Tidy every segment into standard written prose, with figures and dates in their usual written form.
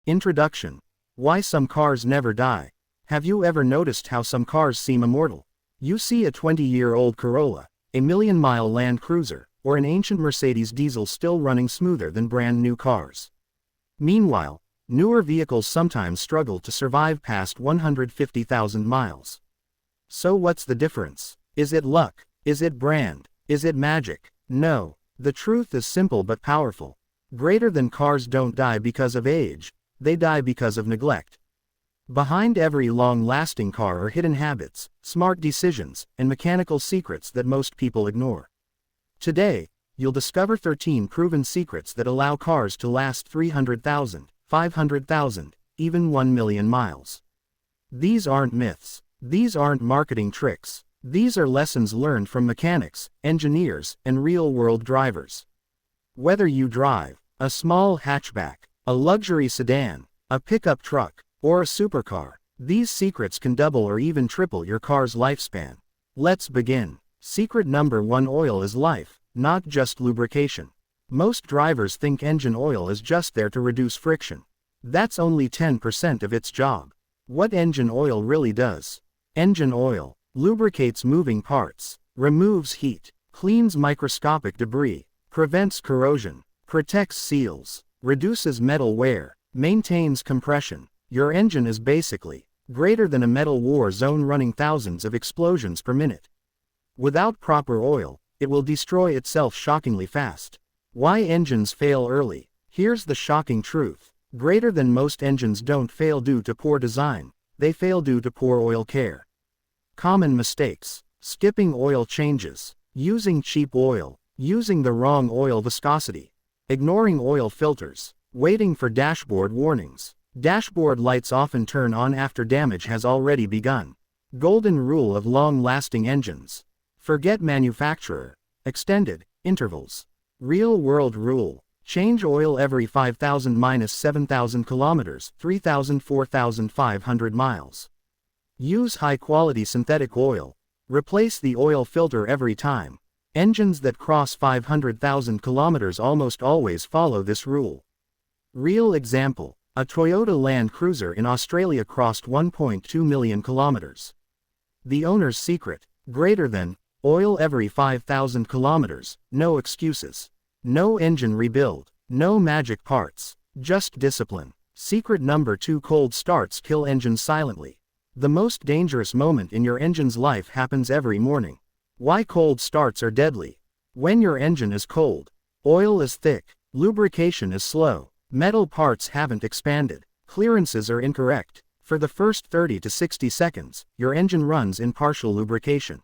Introduction. Why some cars never die. Have you ever noticed how some cars seem immortal? You see a 20-year-old Corolla, a million-mile Land Cruiser, or an ancient Mercedes diesel still running smoother than brand new cars. Meanwhile, newer vehicles sometimes struggle to survive past 150,000 miles. So what's the difference? Is it luck? Is it brand? Is it magic? No. The truth is simple but powerful. Greater than cars don't die because of age, they die because of neglect. Behind every long-lasting car are hidden habits, smart decisions, and mechanical secrets that most people ignore. Today, you'll discover 13 proven secrets that allow cars to last 300,000, 500,000, even 1 million miles. These aren't myths. These aren't marketing tricks. These are lessons learned from mechanics, engineers, and real-world drivers. Whether you drive a small hatchback, a luxury sedan, a pickup truck, or a supercar, these secrets can double or even triple your car's lifespan. Let's begin. Secret number 1: oil is life, not just lubrication. Most drivers think engine oil is just there to reduce friction. That's only 10% of its job. What engine oil really does? Engine oil lubricates moving parts, removes heat, cleans microscopic debris, prevents corrosion, protects seals, reduces metal wear, maintains compression. Your engine is basically greater than a metal war zone running thousands of explosions per minute. Without proper oil, it will destroy itself shockingly fast. Why engines fail early? Here's the shocking truth. Greater than most engines don't fail due to poor design, they fail due to poor oil care. Common mistakes: skipping oil changes, using cheap oil, using the wrong oil viscosity, ignoring oil filters, waiting for dashboard warnings. Dashboard lights often turn on after damage has already begun. Golden rule of long-lasting engines. Forget manufacturer. Extended intervals. Real-world rule. Change oil every 5,000-7,000 kilometers, 3,000-4,500 miles. Use high-quality synthetic oil. Replace the oil filter every time. Engines that cross 500,000 kilometers almost always follow this rule. Real example. A Toyota Land Cruiser in Australia crossed 1.2 million kilometers. The owner's secret: greater than oil every 5,000 kilometers, no excuses. No engine rebuild, no magic parts, just discipline. Secret number 2: cold starts kill engines silently. The most dangerous moment in your engine's life happens every morning. Why cold starts are deadly? When your engine is cold, oil is thick, lubrication is slow, metal parts haven't expanded, clearances are incorrect. For the first 30 to 60 seconds, your engine runs in partial lubrication.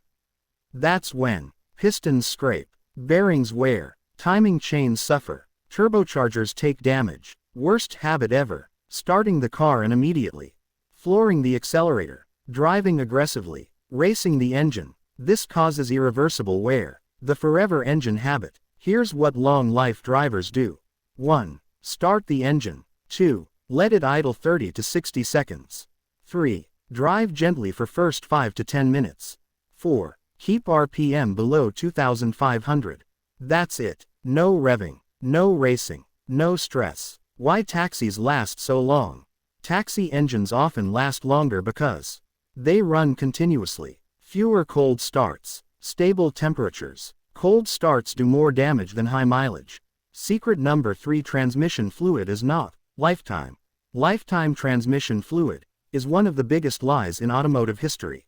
That's when pistons scrape, bearings wear, timing chains suffer, turbochargers take damage. Worst habit ever: starting the car and immediately flooring the accelerator, driving aggressively, racing the engine. This causes irreversible wear. The forever engine habit. Here's what long-life drivers do. 1. Start the engine. 2. Let it idle 30 to 60 seconds. 3. Drive gently for first 5 to 10 minutes. 4. Keep RPM below 2,500. That's it. No revving, no racing, no stress. Why taxis last so long? Taxi engines often last longer because they run continuously. Fewer cold starts, stable temperatures. Cold starts do more damage than high mileage. Secret number 3: transmission fluid is not lifetime. Lifetime transmission fluid is one of the biggest lies in automotive history.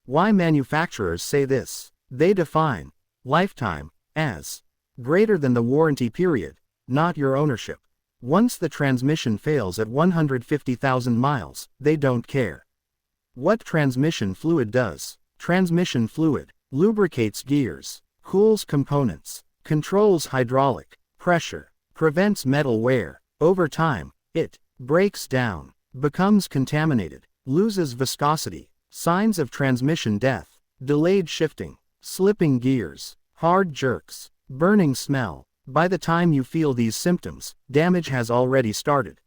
Why manufacturers say this? They define lifetime as greater than the warranty period, not your ownership. Once the transmission fails at 150,000 miles, they don't care. What transmission fluid does? Transmission fluid lubricates gears, cools components, controls hydraulic pressure, prevents metal wear. Over time, it breaks down, becomes contaminated, loses viscosity. Signs of transmission death: delayed shifting, slipping gears, hard jerks, burning smell. By the time you feel these symptoms, damage has already started.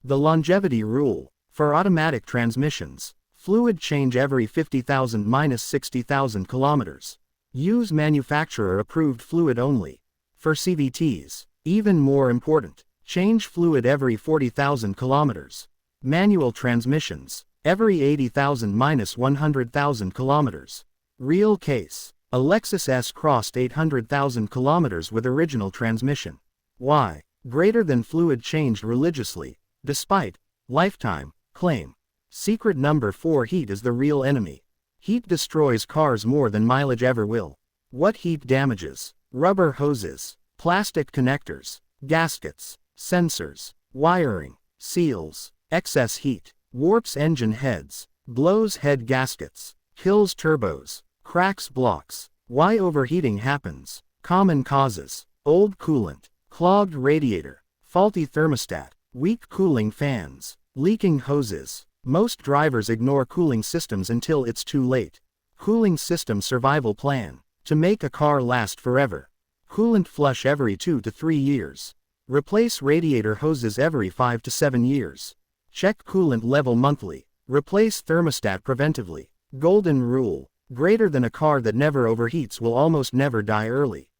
The longevity rule. For automatic transmissions, fluid change every 50,000-60,000 kilometers. Use manufacturer-approved fluid only. For CVTs, even more important, Change fluid every 40,000 kilometers. Manual transmissions. Every 80,000–100,000 kilometers. Real case. A Lexus S crossed 800,000 kilometers with original transmission. Why? Greater than fluid changed religiously, despite lifetime claim. Secret number 4. Heat is the real enemy. Heat destroys cars more than mileage ever will. What heat damages? Rubber hoses, plastic connectors, gaskets, sensors, wiring, seals. Excess heat warps engine heads, blows head gaskets, kills turbos, cracks blocks. Why overheating happens? Common causes: old coolant, clogged radiator, faulty thermostat, weak cooling fans, leaking hoses. Most drivers ignore cooling systems until it's too late. Cooling system survival plan. To make a car last forever. Coolant flush every 2 to 3 years. Replace radiator hoses every 5 to 7 years. Check coolant level monthly. Replace thermostat preventively. Golden rule. Greater than a car that never overheats will almost never die early.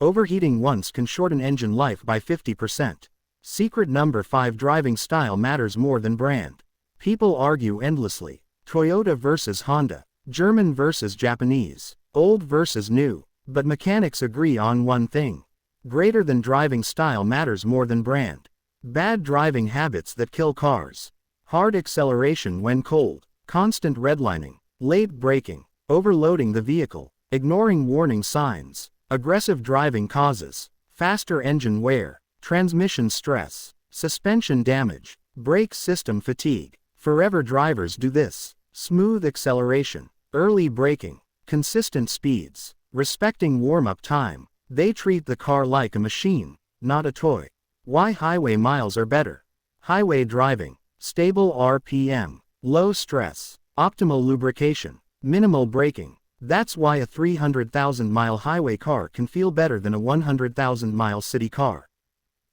Overheating once can shorten engine life by 50%. Secret number 5. Driving style matters more than brand. People argue endlessly. Toyota versus Honda. German versus Japanese. Old versus new. But mechanics agree on one thing. Greater than driving style matters more than brand. Bad driving habits that kill cars. Hard acceleration when cold. Constant redlining. Late braking. Overloading the vehicle. Ignoring warning signs. Aggressive driving causes. Faster engine wear. Transmission stress. Suspension damage. Brake system fatigue. Forever drivers do this. Smooth acceleration. Early braking. Consistent speeds. Respecting warm-up time. They treat the car like a machine, not a toy. Why highway miles are better. Highway driving. Stable RPM. Low stress. Optimal lubrication. Minimal braking. That's why a 300,000-mile highway car can feel better than a 100,000-mile city car.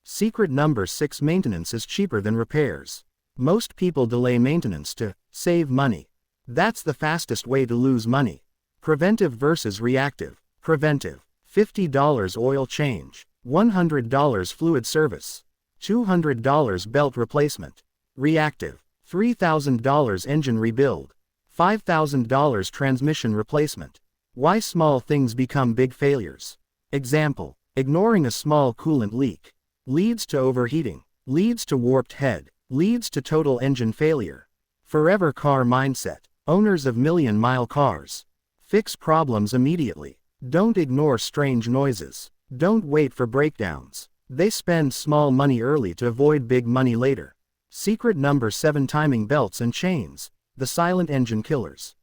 Secret number 6. Maintenance is cheaper than repairs. Most people delay maintenance to save money. That's the fastest way to lose money. Preventive versus reactive. Preventive. $50 oil change. $100 fluid service. $200 belt replacement. Reactive. $3,000 engine rebuild. $5,000 transmission replacement. Why small things become big failures. Example. Ignoring a small coolant leak. Leads to overheating. Leads to warped head. Leads to total engine failure. Forever car mindset. Owners of million-mile cars. Fix problems immediately. Don't ignore strange noises. Don't wait for breakdowns. They spend small money early to avoid big money later. Secret number 7. Timing belts and chains. The silent engine killers.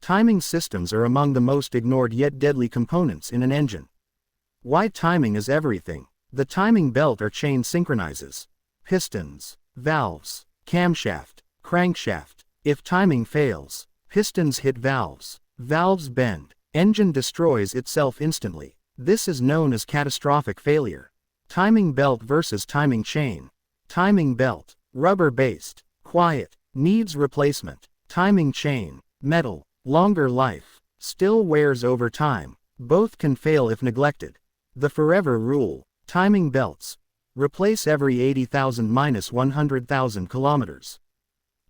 Timing systems are among the most ignored yet deadly components in an engine. Why timing is everything. The timing belt or chain synchronizes pistons, valves, camshaft, crankshaft. If timing fails, pistons hit valves, valves bend, engine destroys itself instantly. This is known as catastrophic failure. Timing belt versus timing chain. Timing belt, rubber-based, quiet, needs replacement. Timing chain, metal, longer life, still wears over time. Both can fail if neglected. The forever rule. Timing belts. Replace every 80,000–100,000 kilometers.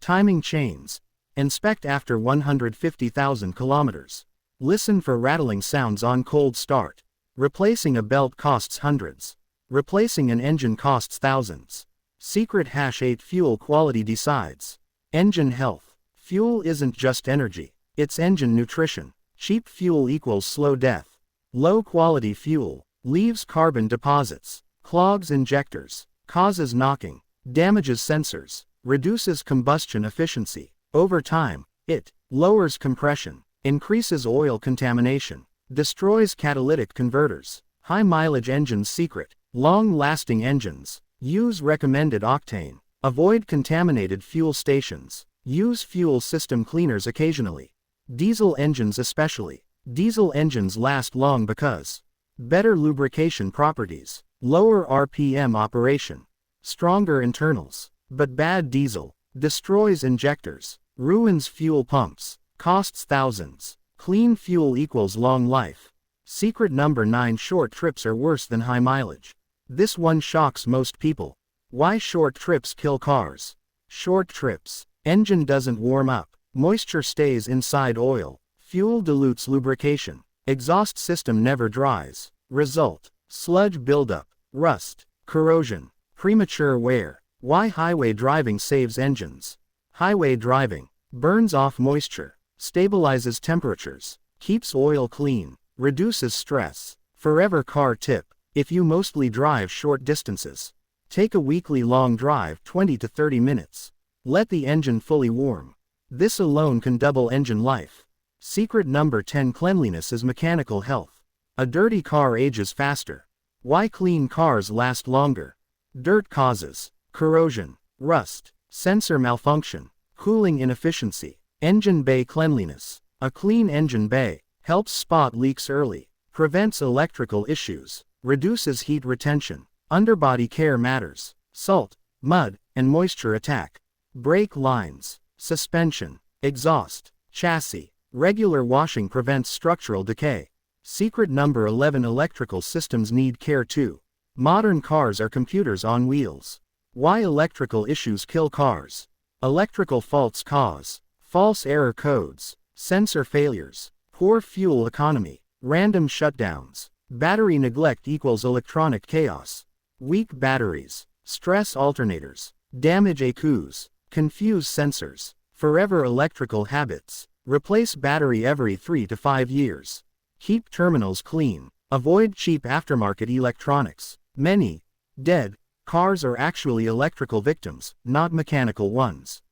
Timing chains. Inspect after 150,000 kilometers. Listen for rattling sounds on cold start. Replacing a belt costs hundreds. Replacing an engine costs thousands. Secret #8. Fuel quality decides engine health. Fuel isn't just energy, it's engine nutrition. Cheap fuel equals slow death. Low quality fuel leaves carbon deposits, clogs injectors, causes knocking, damages sensors, reduces combustion efficiency. Over time, it lowers compression, increases oil contamination, destroys catalytic converters. High mileage engines secret. Long-lasting engines. Use recommended octane. Avoid contaminated fuel stations. Use fuel system cleaners occasionally. Diesel engines especially. Diesel engines last long because better lubrication properties, lower RPM operation, stronger internals. But bad diesel destroys injectors, ruins fuel pumps, costs thousands. Clean fuel equals long life. Secret number 9. Short trips are worse than high mileage. This one shocks most people. Why short trips kill cars? Short trips. Engine doesn't warm up. Moisture stays inside oil. Fuel dilutes lubrication. Exhaust system never dries. Result: sludge buildup, rust, corrosion, premature wear. Why highway driving saves engines? Highway driving burns off moisture, stabilizes temperatures, keeps oil clean, reduces stress. Forever car tip: if you mostly drive short distances, take a weekly long drive 20 to 30 minutes. Let the engine fully warm. This alone can double engine life. Secret number 10: cleanliness is mechanical health. A dirty car ages faster. Why clean cars last longer? Dirt causes corrosion, rust, sensor malfunction, cooling inefficiency. Engine bay cleanliness. A clean engine bay helps spot leaks early, prevents electrical issues, reduces heat retention. Underbody care matters. Salt, mud, and moisture attack. Brake lines, suspension, exhaust, chassis. Regular washing prevents structural decay. Secret number 11: electrical systems need care too. Modern cars are computers on wheels. Why electrical issues kill cars? Electrical faults cause false error codes, sensor failures, poor fuel economy, random shutdowns. Battery neglect equals electronic chaos. Weak batteries, stress alternators, damage ECUs, confuse sensors. Forever electrical habits: replace battery every 3 to 5 years. Keep terminals clean. Avoid cheap aftermarket electronics. Many dead cars are actually electrical victims, not mechanical ones.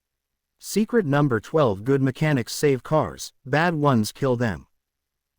Secret number 12: good mechanics save cars, bad ones kill them.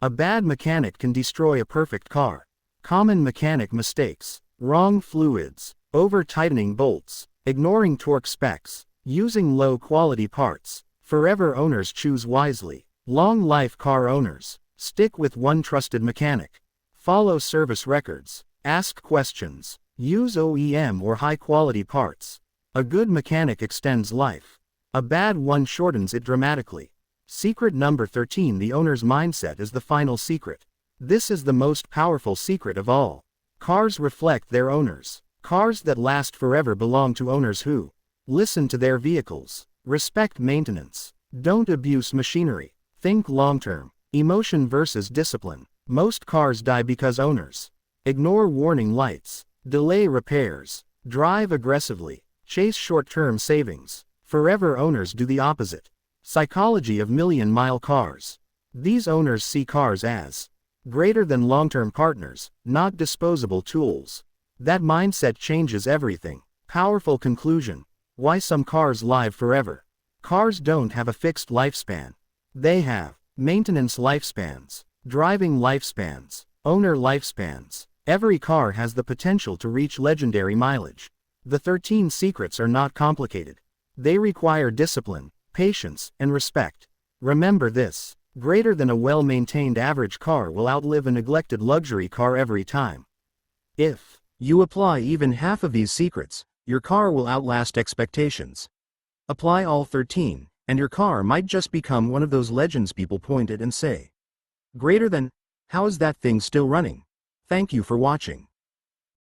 A bad mechanic can destroy a perfect car. Common mechanic mistakes: wrong fluids, over-tightening bolts, ignoring torque specs, using low-quality parts. Forever owners choose wisely. Long-life car owners stick with one trusted mechanic. Follow service records. Ask questions. Use OEM or high-quality parts. A good mechanic extends life. A bad one shortens it dramatically. Secret number 13: the owner's mindset is the final secret. This is the most powerful secret of all. Cars reflect their owners. Cars that last forever belong to owners who listen to their vehicles, respect maintenance, don't abuse machinery, think long-term. Emotion versus discipline. Most cars die because owners ignore warning lights, delay repairs, drive aggressively, chase short-term savings. Forever owners do the opposite. Psychology of million-mile cars. These owners see cars as greater than long-term partners, not disposable tools. That mindset changes everything. Powerful conclusion: why some cars live forever. Cars don't have a fixed lifespan. They have maintenance lifespans, driving lifespans, owner lifespans. Every car has the potential to reach legendary mileage. The 13 secrets are not complicated. They require discipline, patience, and respect. Remember this: greater than a well-maintained average car will outlive a neglected luxury car every time. If you apply even half of these secrets, your car will outlast expectations. Apply all 13, and your car might just become one of those legends people point at and say, greater than, how is that thing still running? Thank you for watching.